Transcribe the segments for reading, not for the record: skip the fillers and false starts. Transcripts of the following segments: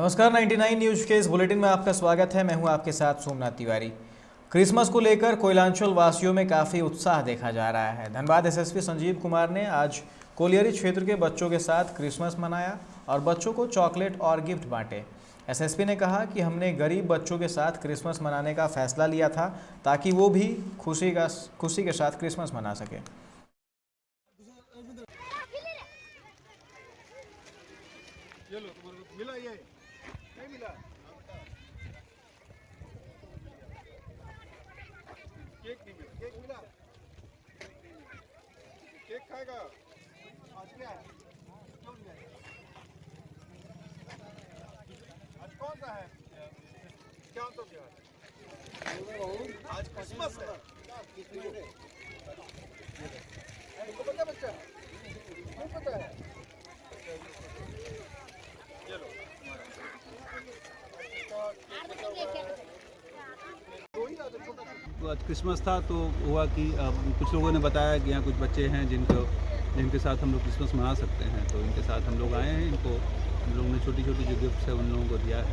नमस्कार, 99 न्यूज के इस बुलेटिन में आपका स्वागत है। मैं हूं आपके साथ सोमनाथ तिवारी। क्रिसमस को लेकर कोयलांचल वासियों में काफ़ी उत्साह देखा जा रहा है। धनबाद एसएसपी संजीव कुमार ने आज कोलियरी क्षेत्र के बच्चों के साथ क्रिसमस मनाया और बच्चों को चॉकलेट और गिफ्ट बांटे। एसएसपी ने कहा कि हमने गरीब बच्चों के साथ क्रिसमस मनाने का फैसला लिया था ताकि वो भी खुशी के साथ क्रिसमस मना सके। मिला ये नहीं मिला केक नहीं मिला केक मिला केक खाएगा आज क्या है क्यों नहीं है आज कौन सा है क्या तो क्या आज क्रिसमस है तुमको पता बच्चा नहीं पता है आज क्रिसमस था तो हुआ कि कुछ लोगों ने बताया कि यहाँ कुछ बच्चे हैं जिनके साथ हम लोग क्रिसमस मना सकते हैं, तो इनके साथ हम लोग आए हैं। इनको हम लोगों ने छोटी छोटी जो गिफ्ट्स है उन लोगों को दिया है।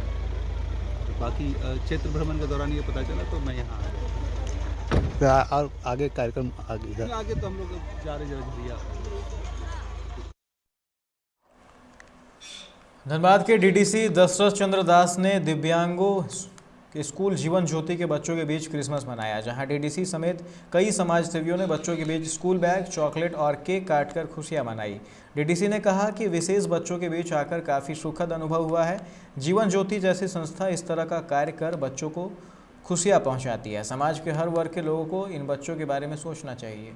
तो बाकी क्षेत्र भ्रमण के दौरान ये पता चला तो मैं यहाँ आ गया। और आगे कार्यक्रम आगे तो हम लोग जा रहे भैया। धनबाद के डीडीसी दशरथ चंद्र दास ने दिव्यांगों के स्कूल जीवन ज्योति के बच्चों के बीच क्रिसमस मनाया, जहां डीडीसी समेत कई समाज सेवियों ने बच्चों के बीच स्कूल बैग, चॉकलेट और केक काटकर खुशियां मनाई। डीडीसी ने कहा कि विशेष बच्चों के बीच आकर काफ़ी सुखद अनुभव हुआ है। जीवन ज्योति जैसी संस्था इस तरह का कार्य कर बच्चों को खुशियाँ पहुँचाती है। समाज के हर वर्ग के लोगों को इन बच्चों के बारे में सोचना चाहिए।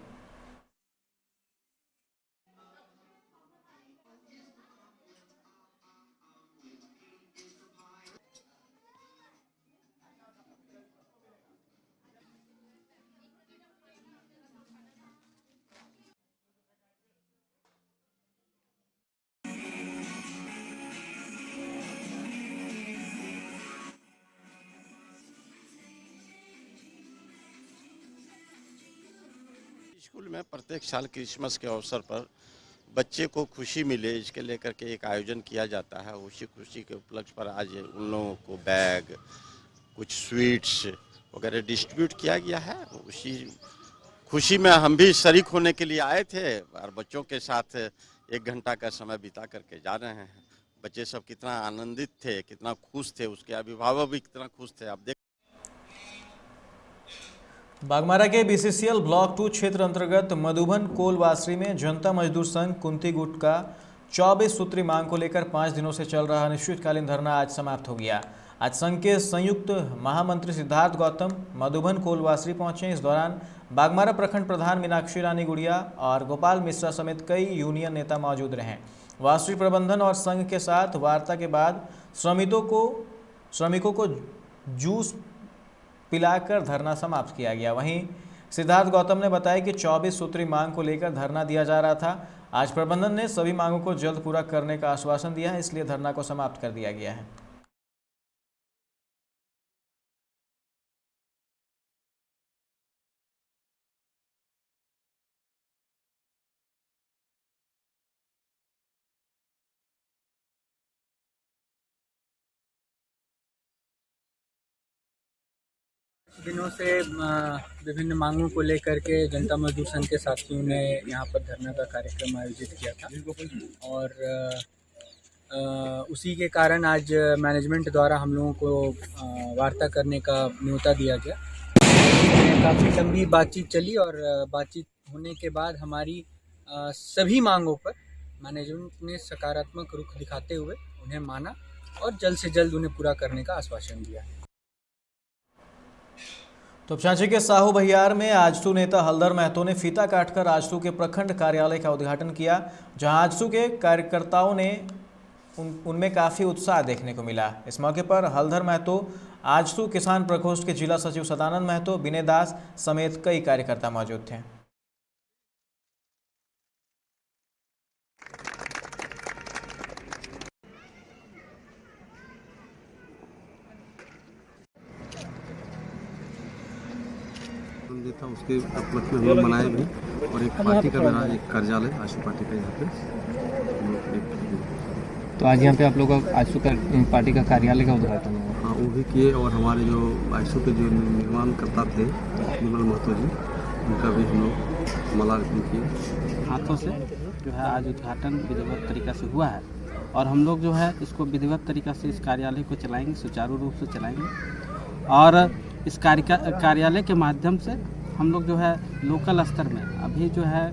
स्कूल में प्रत्येक साल क्रिसमस के अवसर पर बच्चे को खुशी मिले इसके लेकर के एक आयोजन किया जाता है। उसी खुशी के उपलक्ष्य पर आज उन लोगों को बैग, कुछ स्वीट्स वगैरह डिस्ट्रीब्यूट किया गया है। उसी खुशी में हम भी शरीक होने के लिए आए थे और बच्चों के साथ 1 घंटा का समय बिता करके जा रहे हैं। बच्चे सब कितना आनंदित थे, कितना खुश थे, उसके अभिभावक भी कितना खुश थे। आप देख बागमारा के बीसीसीएल ब्लॉक 2 क्षेत्र अंतर्गत मधुबन कोलवासरी में जनता मजदूर संघ कुंती गुट का 24 सूत्री मांग को लेकर 5 दिनों से चल रहा अनिश्चितकालीन धरना आज समाप्त हो गया। आज संघ के संयुक्त महामंत्री सिद्धार्थ गौतम मधुबन कोलवासरी पहुंचे। इस दौरान बागमारा प्रखंड प्रधान मीनाक्षी रानी गुड़िया और गोपाल मिश्रा समेत कई यूनियन नेता मौजूद रहे। वासरी प्रबंधन और संघ के साथ वार्ता के बाद श्रमिकों को जूस पिलाकर धरना समाप्त किया गया। वहीं सिद्धार्थ गौतम ने बताया कि 24 सूत्री मांग को लेकर धरना दिया जा रहा था। आज प्रबंधन ने सभी मांगों को जल्द पूरा करने का आश्वासन दिया है, इसलिए धरना को समाप्त कर दिया गया है। दिनों से विभिन्न मांगों को लेकर के जनता मजदूर संघ के साथियों ने यहाँ पर धरना का कार्यक्रम आयोजित किया था और उसी के कारण आज मैनेजमेंट द्वारा हम लोगों को वार्ता करने का न्योता दिया गया। काफ़ी लंबी बातचीत चली और बातचीत होने के बाद हमारी सभी मांगों पर मैनेजमेंट ने सकारात्मक रुख दिखाते हुए उन्हें माना और जल्द से जल्द उन्हें पूरा करने का आश्वासन दिया। तो सांची के साहू बहियार में आजसू नेता हलधर महतो ने फीता काटकर आजसू के प्रखंड कार्यालय का उद्घाटन किया, जहां आजसू के कार्यकर्ताओं ने उनमें काफ़ी उत्साह देखने को मिला। इस मौके पर हलधर महतो, आजसू किसान प्रकोष्ठ के जिला सचिव सदानंद महतो, विनय दास समेत कई कार्यकर्ता मौजूद थे। था उसके उपलक्ष्य में हम लोग मनाए भी और एक पार्टी का मेरा एक कार्यालय आशु पार्टी का यहाँ पे हम लोग तो आज यहाँ पे आप लोगों का आजसू का पार्टी का कार्यालय का उद्घाटन हुआ। हाँ, वो भी किए और हमारे जो आईसू के जो निर्माण करता थे निर्मल महतो जी, उनका भी हम लोग मालार्पण किए। हाथों से जो है आज उद्घाटन विधिवत तरीका से हुआ है और हम लोग जो है इसको विधिवत तरीका से इस कार्यालय को चलाएंगे, सुचारू रूप से चलाएंगे और इस कार्यालय के माध्यम से हम लोग जो है लोकल स्तर में अभी जो है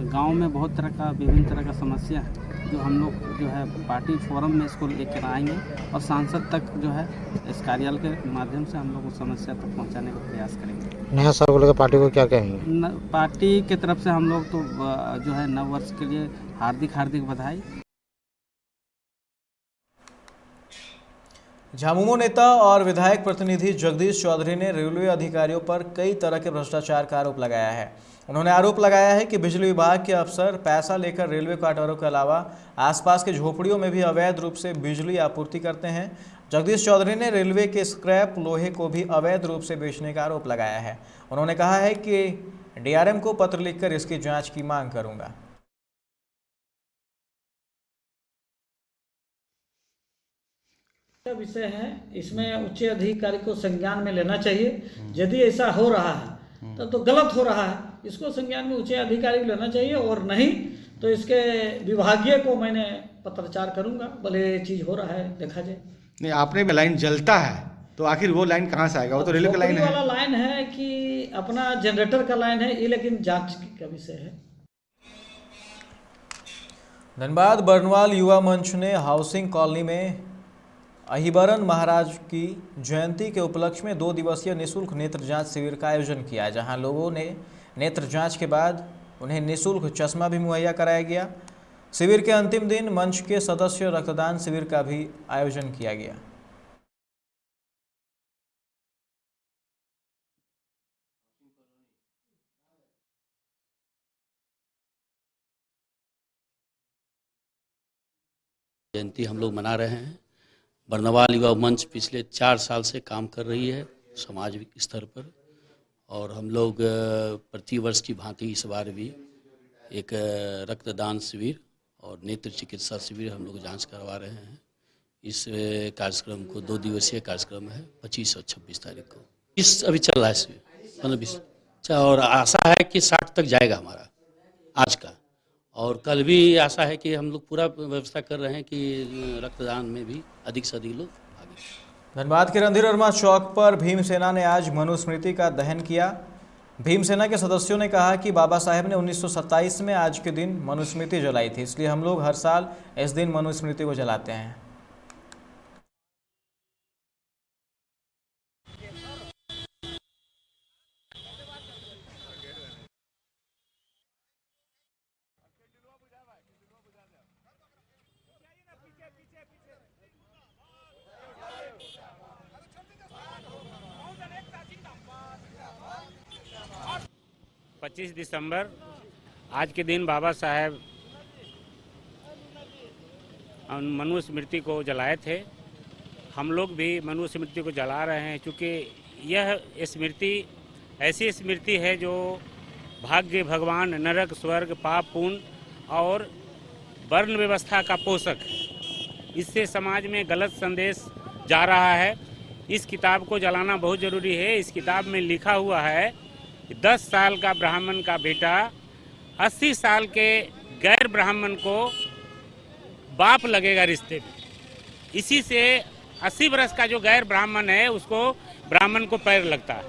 गांव में बहुत तरह का विभिन्न तरह का समस्या है जो हम लोग जो है पार्टी फोरम में इसको लेकर आएंगे और सांसद तक जो है इस कार्यालय के माध्यम से हम लोग उस समस्या तक पहुंचाने का प्रयास करेंगे। नया साल को लेकर पार्टी को क्या कहेंगे? पार्टी की तरफ से हम लोग तो जो है नव वर्ष के लिए हार्दिक बधाई। झामुमो नेता और विधायक प्रतिनिधि जगदीश चौधरी ने रेलवे अधिकारियों पर कई तरह के भ्रष्टाचार का आरोप लगाया है। उन्होंने आरोप लगाया है कि बिजली विभाग के अफसर पैसा लेकर रेलवे क्वार्टरों के अलावा आसपास के झोपड़ियों में भी अवैध रूप से बिजली आपूर्ति करते हैं। जगदीश चौधरी ने रेलवे के स्क्रैप लोहे को भी अवैध रूप से बेचने का आरोप लगाया है। उन्होंने कहा है कि डीआरएम को पत्र लिखकर इसकी जाँच की मांग करूँगा। विषय है, इसमें उच्च अधिकारी को संज्ञान में लेना चाहिए। यदि ऐसा हो रहा है तो गलत हो रहा है, इसको संज्ञान में उच्च अधिकारी को लेना चाहिए और नहीं तो इसके विभागीय को मैंने पत्राचार करूंगा। भले ये चीज़ हो रहा है, देखा जाए। नहीं, आपने में लाइन जलता है तो आखिर वो लाइन कहाँ से आएगा? वो तो रेलवे का लाइन है। वाला लाइन है कि अपना जनरेटर का लाइन है ये, लेकिन जांच का विषय है। धनबाद बरनवाल युवा मंच ने हाउसिंग कॉलोनी में अहिबरन महाराज की जयंती के उपलक्ष्य में 2 दिवसीय निःशुल्क नेत्र जांच शिविर का आयोजन किया, जहां लोगों ने नेत्र जांच के बाद उन्हें निःशुल्क चश्मा भी मुहैया कराया गया। शिविर के अंतिम दिन मंच के सदस्य रक्तदान शिविर का भी आयोजन किया गया। जयंती हम लोग मना रहे हैं। बरनवाल युवा मंच पिछले 4 साल से काम कर रही है समाज स्तर पर और हम लोग प्रतिवर्ष की भांति इस बार भी एक रक्तदान शिविर और नेत्र चिकित्सा शिविर हम लोग जांच करवा रहे हैं। इस कार्यक्रम को 2 दिवसीय कार्यक्रम है, 25 और 26 तारीख को। इस अभी चल रहा है शिविर 15-20 और आशा है कि 60 तक जाएगा हमारा आज का, और कल भी आशा है कि हम लोग पूरा व्यवस्था कर रहे हैं कि रक्तदान में भी अधिक से अधिक लोग आगे। धनबाद के रणधीर वर्मा चौक पर भीमसेना ने आज मनुस्मृति का दहन किया। भीमसेना के सदस्यों ने कहा कि बाबा साहेब ने 1927 में आज के दिन मनुस्मृति जलाई थी, इसलिए हम लोग हर साल इस दिन मनुस्मृति को जलाते हैं। पच्चीस दिसंबर आज के दिन बाबा साहेब मनुस्मृति को जलाए थे। हम लोग भी मनुस्मृति को जला रहे हैं क्योंकि यह स्मृति ऐसी स्मृति है जो भाग्य, भगवान, नरक, स्वर्ग, पाप, पुण्य और वर्ण व्यवस्था का पोषक है। इससे समाज में गलत संदेश जा रहा है। इस किताब को जलाना बहुत ज़रूरी है। इस किताब में लिखा हुआ है 10 साल का ब्राह्मण का बेटा 80 साल के गैर ब्राह्मण को बाप लगेगा रिश्ते में। इसी से 80 वर्ष का जो गैर ब्राह्मण है उसको ब्राह्मण को पैर लगता है।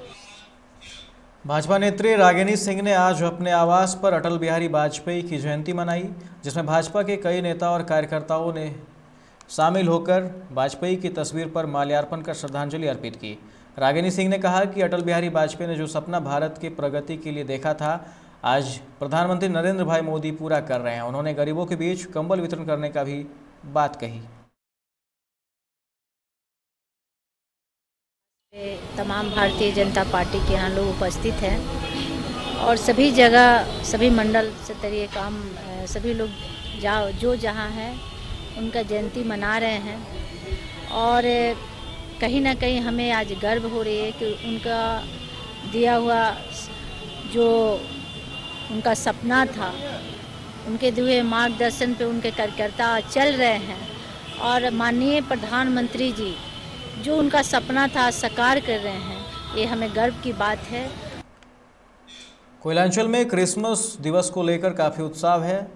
भाजपा नेत्री रागिनी सिंह ने आज अपने आवास पर अटल बिहारी वाजपेयी की जयंती मनाई, जिसमें भाजपा के कई नेता और कार्यकर्ताओं ने शामिल होकर वाजपेयी की तस्वीर पर माल्यार्पण कर श्रद्धांजलि अर्पित की। रागिनी सिंह ने कहा कि अटल बिहारी वाजपेयी ने जो सपना भारत की प्रगति के लिए देखा था, आज प्रधानमंत्री नरेंद्र भाई मोदी पूरा कर रहे हैं। उन्होंने गरीबों के बीच कंबल वितरण करने का भी बात कही। तमाम भारतीय जनता पार्टी के यहाँ लोग उपस्थित हैं और सभी जगह सभी मंडल स्तरीय काम सभी लोग जो जहाँ हैं उनका जयंती मना रहे हैं और कहीं ना कहीं हमें आज गर्व हो रही है कि उनका दिया हुआ जो उनका सपना था, उनके दिए मार्गदर्शन पे उनके कार्यकर्ता चल रहे हैं और माननीय प्रधानमंत्री जी जो उनका सपना था साकार कर रहे हैं, ये हमें गर्व की बात है। कोयलांचल में क्रिसमस दिवस को लेकर काफ़ी उत्साह है।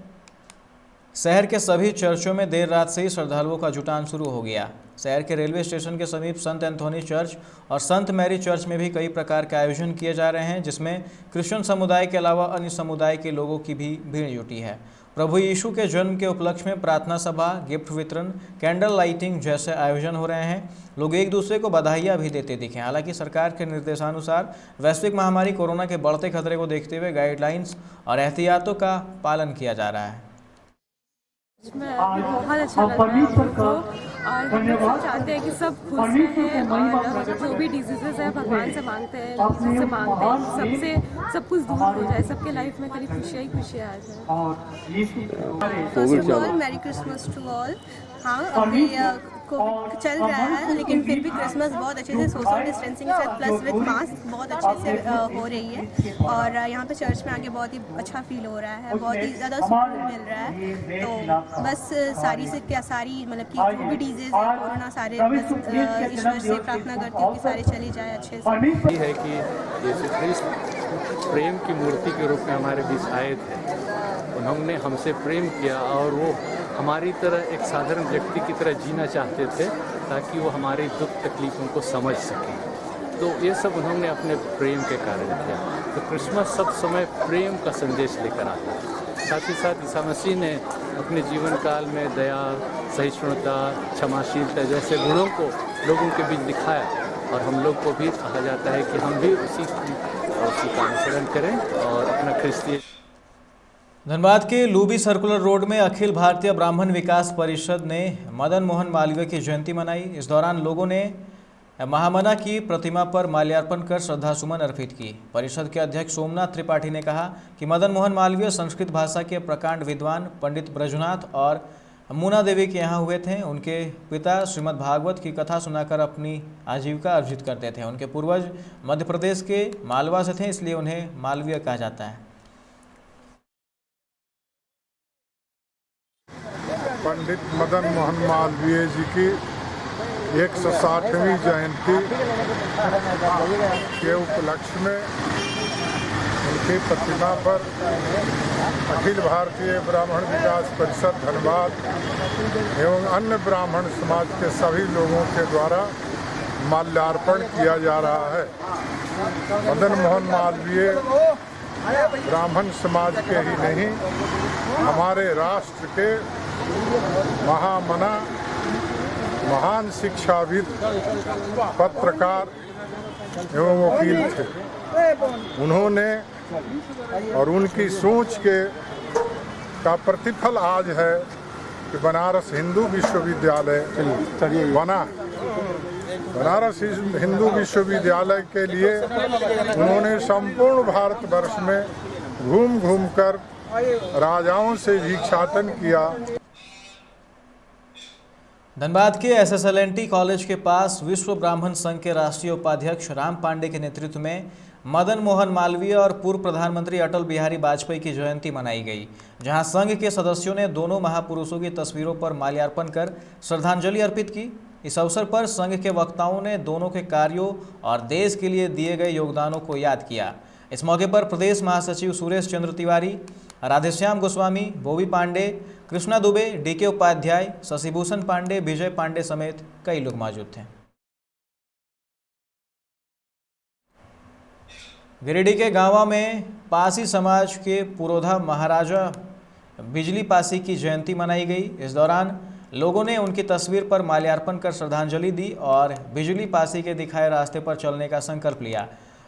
शहर के सभी चर्चों में देर रात से ही श्रद्धालुओं का जुटान शुरू हो गया। शहर के रेलवे स्टेशन के समीप संत एंथोनी चर्च और संत मैरी चर्च में भी कई प्रकार के आयोजन किए जा रहे हैं, जिसमें क्रिश्चियन समुदाय के अलावा अन्य समुदाय के लोगों की भी भीड़ जुटी है। प्रभु यीशु के जन्म के उपलक्ष्य में प्रार्थना सभा, गिफ्ट वितरण, कैंडल लाइटिंग जैसे आयोजन हो रहे हैं। लोग एक दूसरे को बधाइयाँ भी देते दिखे। हालांकि सरकार के निर्देशानुसार वैश्विक महामारी कोरोना के बढ़ते खतरे को देखते हुए गाइडलाइंस और एहतियातों का पालन किया जा रहा है। बहुत अच्छा लग रहा है हमको और हम लोग चाहते हैं कि सब खुश रहें और जो भी डिजीजेस है भगवान से मांगते हैं, जीसस से मांगते हैं, सबसे सब कुछ दूर हो जाए, सबके लाइफ में खाली खुशियाँ ही खुशियाँ आ जाए। First of all merry Christmas to all. हाँ, अभी कोविड चल रहा है लेकिन फिर भी क्रिसमस बहुत अच्छे से सोशल डिस्टेंसिंग के साथ प्लस विद मास्क बहुत अच्छे से हो रही है और यहाँ पे चर्च में आके बहुत ही अच्छा फील हो रहा है, बहुत ही ज़्यादा सुकून मिल रहा है। तो बस सारी मतलब कि जो भी डिजीज है कोरोना सारे बस ईश्वर से प्रार्थना करती हूँ कि सारे चले जाए अच्छे से। है कि यीशु ख्रिस्त प्रेम की मूर्ति के रूप में हमारे बीच आए थे। उन्होंने हमसे प्रेम किया और वो हमारी तरह एक साधारण व्यक्ति की तरह जीना चाहते थे ताकि वो हमारी दुख तकलीफ़ों को समझ सकें। तो ये सब उन्होंने अपने प्रेम के कारण किया। तो क्रिसमस सब समय प्रेम का संदेश लेकर आता है। साथ ही साथ ईसा मसीह ने अपने जीवन काल में दया, सहिष्णुता, क्षमाशीलता जैसे गुणों को लोगों के बीच दिखाया और हम लोग को भी कहा जाता है कि हम भी उसी का अनुसरण करें और अपना ख्रिस्तीय। धनबाद के लूबी सर्कुलर रोड में अखिल भारतीय ब्राह्मण विकास परिषद ने मदन मोहन मालवीय की जयंती मनाई। इस दौरान लोगों ने महामना की प्रतिमा पर माल्यार्पण कर श्रद्धासुमन अर्पित की। परिषद के अध्यक्ष सोमनाथ त्रिपाठी ने कहा कि मदन मोहन मालवीय संस्कृत भाषा के प्रकांड विद्वान पंडित ब्रजनाथ और मुना देवी के यहाँ हुए थे। उनके पिता श्रीमद् भागवत की कथा सुनाकर अपनी आजीविका अर्जित करते थे। उनके पूर्वज मध्य प्रदेश के मालवा से थे, इसलिए उन्हें मालवीय कहा जाता है। पंडित मदन मोहन मालवीय जी की 160वीं जयंती के उपलक्ष्य में उनकी प्रतिमा पर अखिल भारतीय ब्राह्मण विकास परिषद धनबाद एवं अन्य ब्राह्मण समाज के सभी लोगों के द्वारा माल्यार्पण किया जा रहा है। मदन मोहन मालवीय ब्राह्मण समाज के ही नहीं, हमारे राष्ट्र के महामना, महान शिक्षाविद, पत्रकार एवं वकील थे। उन्होंने और उनकी सोच का प्रतिफल आज है कि बनारस हिंदू विश्वविद्यालय बना। बनारस हिंदू विश्वविद्यालय के लिए उन्होंने संपूर्ण भारतवर्ष में घूम घूम कर राजाओं से भिक्षाटन किया। धनबाद के SSLNT कॉलेज के पास विश्व ब्राह्मण संघ के राष्ट्रीय उपाध्यक्ष राम पांडे के नेतृत्व में मदन मोहन मालवीय और पूर्व प्रधानमंत्री अटल बिहारी वाजपेयी की जयंती मनाई गई, जहां संघ के सदस्यों ने दोनों महापुरुषों की तस्वीरों पर माल्यार्पण कर श्रद्धांजलि अर्पित की। इस अवसर पर संघ के वक्ताओं ने दोनों के कार्यों और देश के लिए दिए गए योगदानों को याद किया। इस मौके पर प्रदेश महासचिव सुरेश चंद्र तिवारी, राधेश्याम गोस्वामी, बोबी पांडे, कृष्णा दुबे, DK उपाध्याय, शशिभूषण पांडे, विजय पांडे समेत कई लोग मौजूद थे। गिरिडीह के गांवा में पासी समाज के पुरोधा महाराजा बिजली पासी की जयंती मनाई गई। इस दौरान लोगों ने उनकी तस्वीर पर माल्यार्पण कर श्रद्धांजलि दी और बिजली पासी के दिखाए रास्ते पर चलने का संकल्प लिया।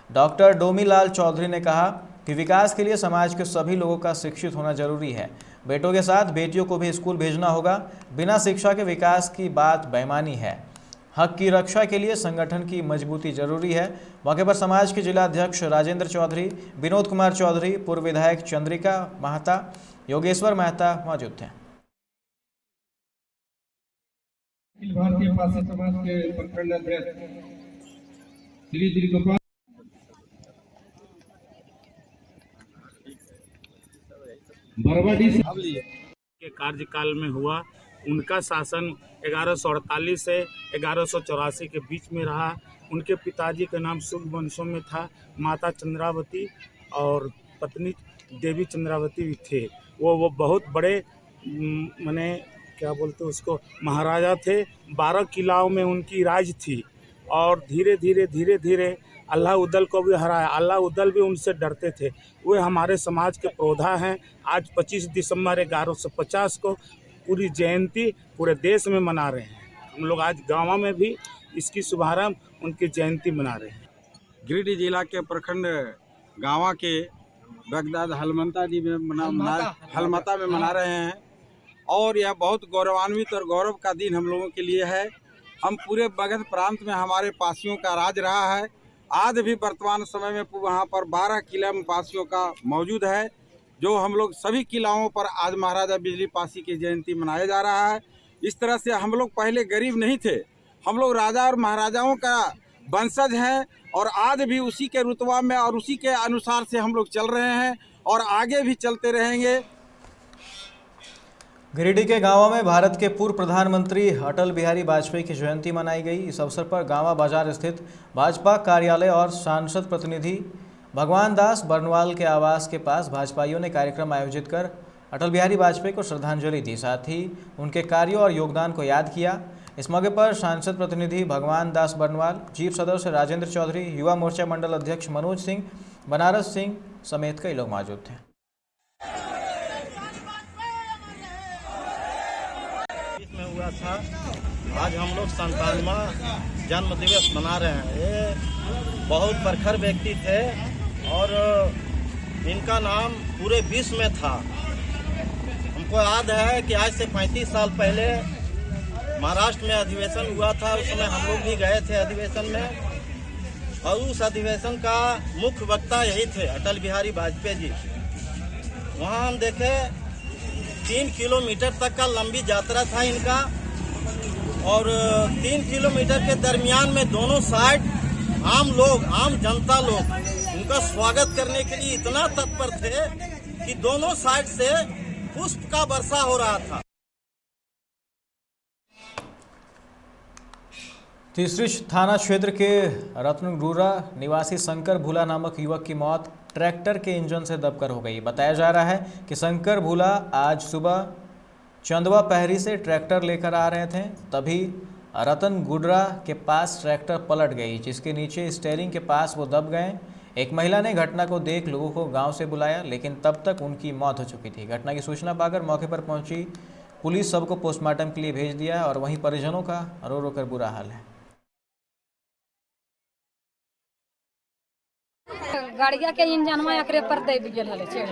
डॉक्टर डोमीलाल चौधरी ने कहा कि विकास के लिए समाज के सभी लोगों का शिक्षित होना जरूरी है। बेटों के साथ बेटियों को भी स्कूल भेजना होगा। बिना शिक्षा के विकास की बात बेईमानी है। हक की रक्षा के लिए संगठन की मजबूती जरूरी है। मौके पर समाज के जिला अध्यक्ष राजेंद्र चौधरी, विनोद कुमार चौधरी, पूर्व विधायक चंद्रिका महता, योगेश्वर मेहता मौजूद थे। अखिल भारतीय पासी समाज के प्रखंड अध्यक्ष श्री गोपाल के कार्यकाल में हुआ उनका शासन 1148 से 1184 के बीच में रहा। उनके पिताजी का नाम शुभ वंशों में था, माता चंद्रावती और पत्नी देवी चंद्रावती भी थे। वो बहुत बड़े माने क्या बोलते उसको महाराजा थे। 12 किलाओं में उनकी राज थी और धीरे धीरे अल्लाह उदल को भी हराया। अल्लाह उदल भी उनसे डरते थे। वे हमारे समाज के प्रौधा हैं। आज 25 दिसंबर 1150 को पूरी जयंती पूरे देश में मना रहे हैं। हम लोग आज गाँव में भी इसकी शुभारंभ उनकी जयंती मना रहे हैं। गिरिडीह जिला के प्रखंड गाँव के बगदाद हलमता जी में हलमता में मना रहे हैं और यह बहुत गौरवान्वित और गौरव का दिन हम लोगों के लिए है। हम पूरे मगध प्रांत में हमारे पासियों का राज रहा है। आज भी वर्तमान समय में वहाँ पर 12 किला में पासियों का मौजूद है, जो हम लोग सभी किलाओं पर आज महाराजा बिजली पासी की जयंती मनाया जा रहा है। इस तरह से हम लोग पहले गरीब नहीं थे, हम लोग राजा और महाराजाओं का वंशज हैं और आज भी उसी के रुतबा में और उसी के अनुसार से हम लोग चल रहे हैं और आगे भी चलते रहेंगे। गिरिडीह के गाँव में भारत के पूर्व प्रधानमंत्री अटल बिहारी वाजपेयी की जयंती मनाई गई। इस अवसर पर गाँव बाजार स्थित भाजपा कार्यालय और सांसद प्रतिनिधि भगवान दास बर्नवाल के आवास के पास भाजपाइयों ने कार्यक्रम आयोजित कर अटल बिहारी वाजपेयी को श्रद्धांजलि दी, साथ ही उनके कार्यों और योगदान को याद किया। इस मौके पर सांसद प्रतिनिधि भगवान दास बर्नवाल, चीफ सदस्य राजेंद्र चौधरी, युवा मोर्चा मंडल अध्यक्ष मनोज सिंह, बनारस सिंह समेत कई लोग मौजूद थे। हुआ था आज हम लोग 97वां जन्म दिवस मना रहे हैं। ये बहुत प्रखर व्यक्ति थे और इनका नाम पूरे विश्व में था। हमको याद है कि आज से 35 साल पहले महाराष्ट्र में अधिवेशन हुआ था। उस समय हम लोग भी गए थे अधिवेशन में और उस अधिवेशन का मुख्य वक्ता यही थे अटल बिहारी वाजपेयी जी। वहाँ हम देखे 3 किलोमीटर तक का लंबी यात्रा था इनका और 3 किलोमीटर के दरमियान में दोनों साइड आम लोग, आम जनता लोग उनका स्वागत करने के लिए इतना तत्पर थे कि दोनों साइड से पुष्प का वर्षा हो रहा था। तीसरी थाना क्षेत्र के रत्नगुरा निवासी शंकर भूला नामक युवक की मौत ट्रैक्टर के इंजन से दबकर हो गई। बताया जा रहा है कि शंकर भूला आज सुबह चंदवा पहरी से ट्रैक्टर लेकर आ रहे थे, तभी रतनगुडरा के पास ट्रैक्टर पलट गई, जिसके नीचे स्टीयरिंग के पास वो दब गए। एक महिला ने घटना को देख लोगों को गांव से बुलाया, लेकिन तब तक उनकी मौत हो चुकी थी। घटना की सूचना पाकर मौके पर पहुंची पुलिस सबको पोस्टमार्टम के लिए भेज दिया और वहीं परिजनों का रो रो कर बुरा हाल है। गाड़िया के इंजनवा एकरे पर दब गेल हले चढ़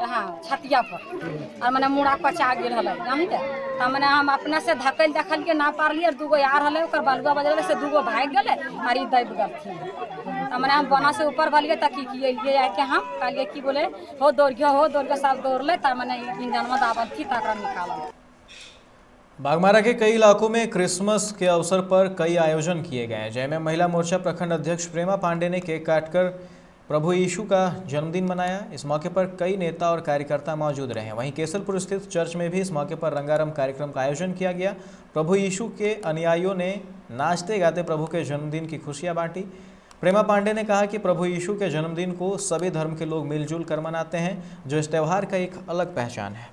हाँ छतिया पर और मैंने मुड़ा पचा गेल हले जानी के त मैंने हम अपने से धकल देखल के ना पारलिए। दूगो यार हले ओकर बालुआ बजले से दूगो भाग गेले और ई दब गलथी त मैंने हम बना से ऊपर भलिए त की किए आके हम कहलिए कि बोले हो दौड़ गयो सब दौड़ले त मैंने इंजनवा दाबल थी तकरा निकाला। बागमारा के कई इलाकों में क्रिसमस के अवसर पर कई आयोजन किए गए, जिनमें महिला मोर्चा प्रखंड अध्यक्ष प्रेमा पांडे ने केक काटकर प्रभु यीशु का जन्मदिन मनाया। इस मौके पर कई नेता और कार्यकर्ता मौजूद रहे। वहीं केसरपुर स्थित चर्च में भी इस मौके पर रंगारंग कार्यक्रम का आयोजन किया गया। प्रभु यीशु के अनुयायियों ने नाचते गाते प्रभु के जन्मदिन की खुशियां बांटी। प्रेमा पांडे ने कहा कि प्रभु यीशु के जन्मदिन को सभी धर्म के लोग मिलजुल कर मनाते हैं, जो इस त्यौहार का एक अलग पहचान है।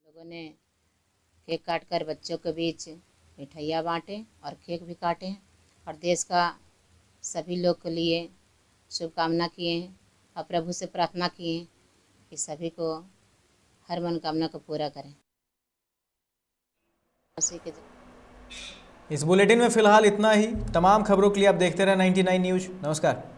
लोगों ने केक काटकर बच्चों के बीच मिठाइयाँ बांटे और केक भी काटे हैं और देश का सभी लोग के लिए शुभकामना किए हैं और प्रभु से प्रार्थना किए हैं कि सभी को हर मनोकामना को पूरा करें। इस बुलेटिन में फिलहाल इतना ही। तमाम खबरों के लिए आप देखते रहे 99 न्यूज़। नमस्कार।